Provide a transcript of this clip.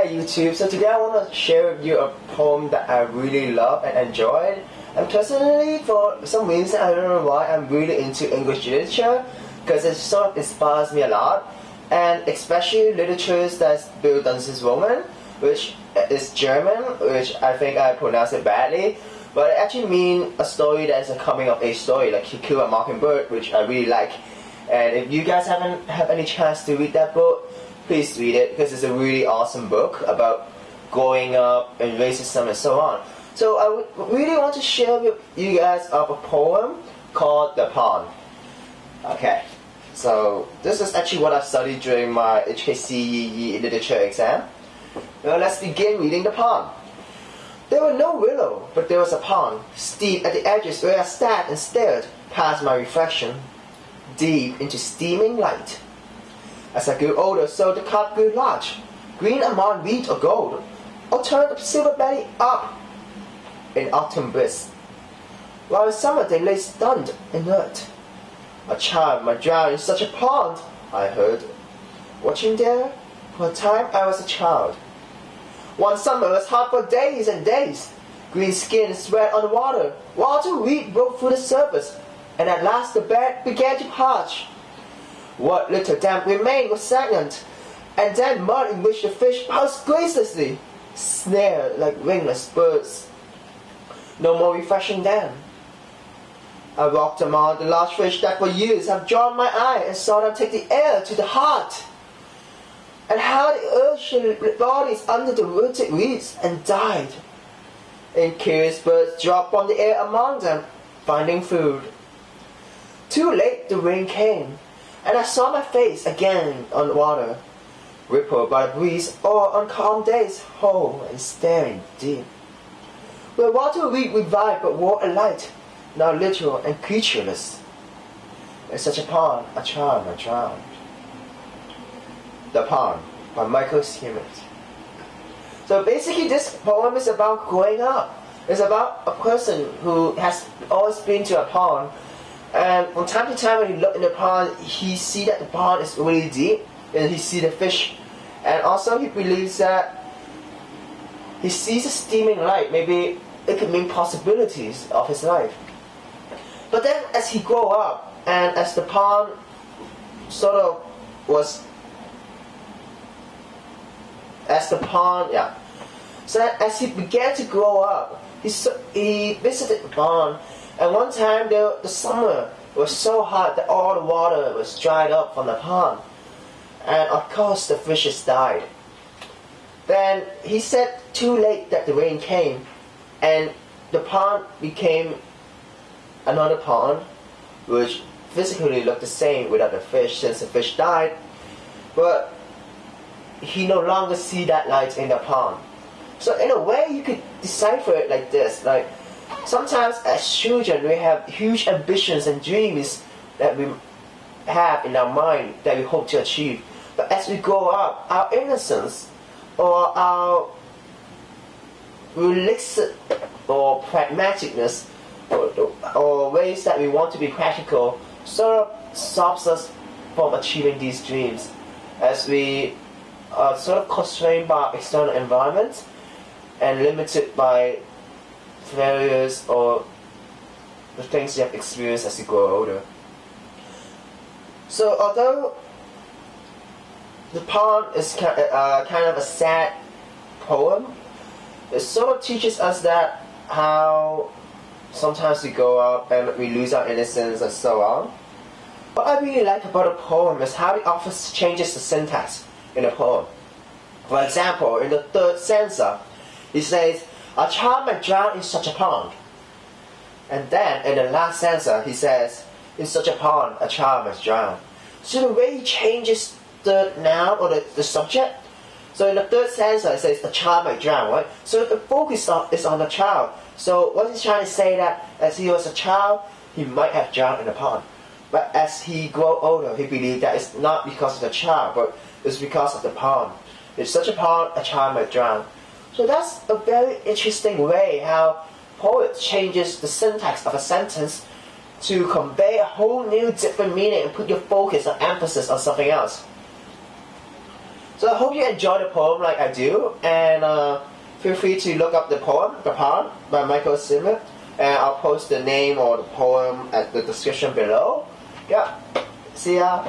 Hi YouTube, so today I want to share with you a poem that I really love and enjoyed. And personally, for some reason, I don't know why, I'm really into English literature because it sort of inspires me a lot. And especially literatures that's built on this woman, which is German, which I think I pronounced it badly. But it actually means a story that is a coming of age story, like To Kill a Mockingbird, which I really like. And if you guys haven't had any chance to read that book, please read it because it's a really awesome book about growing up and racism and so on. So I would really want to share with you guys a poem called The Pond. Okay, so this is actually what I studied during my HKCEE literature exam. Now let's begin reading The Pond. There were no willow, but there was a pond, steep at the edges where I sat and stared past my reflection, deep into steaming light. As I grew older, so the carp grew large, green among wheat or gold, or turned silver belly up in autumn brisk. While in summer they lay stunned, inert. A child might drown in such a pond, I heard. Watching there, for a time I was a child. One summer was hot for days and days. Green skin spread on the water, water weed broke through the surface, and at last the bed began to parch. What little damp remained was stagnant, and then mud in which the fish pounced gracelessly, snared like wingless birds. No more refreshing then. I walked among the large fish that for years have drawn my eye and saw them take the air to the heart, and how they urged their bodies under the rooted weeds and died. And curious birds dropped on the air among them, finding food. Too late the rain came, and I saw my face again on the water, rippled by the breeze, or on calm days, whole and staring deep. Where water weed revived but wore a light, now literal and creatureless. In such a pond, a child might drown. The Pond by Michael Schmidt. So basically this poem is about growing up. It's about a person who has always been to a pond, and from time to time when he look in the pond, he see that the pond is really deep, and he see the fish, and also he believes that he sees a steaming light. Maybe it could mean possibilities of his life. But then as he grow up, and as the pond sort of was, so as he began to grow up, he visited the pond. And one time the summer was so hot that all the water was dried up from the pond. And of course the fishes died. Then he said too late that the rain came, and the pond became another pond, which physically looked the same without the fish since the fish died. But he no longer see that light in the pond. So in a way you could decipher it like this, like sometimes as children we have huge ambitions and dreams that we have in our mind that we hope to achieve. But as we grow up, our innocence or our realistic or pragmaticness or ways that we want to be practical sort of stops us from achieving these dreams, as we are sort of constrained by our external environment and limited by failures or the things you have experienced as you grow older. So although The Pond is kind of a sad poem, it sort of teaches us that how sometimes we grow up and we lose our innocence and so on. What I really like about a poem is how the author changes the syntax in the poem. For example, in the third stanza, he says, "A child might drown in such a pond." And then in the last stanza, he says, "In such a pond, a child must drown." So the way he changes the noun or the subject, so in the third stanza, it says, "A child might drown," right? So the focus is on the child. So what he's trying to say that as he was a child, he might have drowned in the pond. But as he grew older, he believed that it's not because of the child, but it's because of the pond. In such a pond, a child might drown. So that's a very interesting way how poet changes the syntax of a sentence to convey a whole new different meaning and put your focus or emphasis on something else. So I hope you enjoy the poem like I do, and feel free to look up the poem, The Parch by Michael Schmidt, and I'll post the name or the poem at the description below. Yeah, see ya.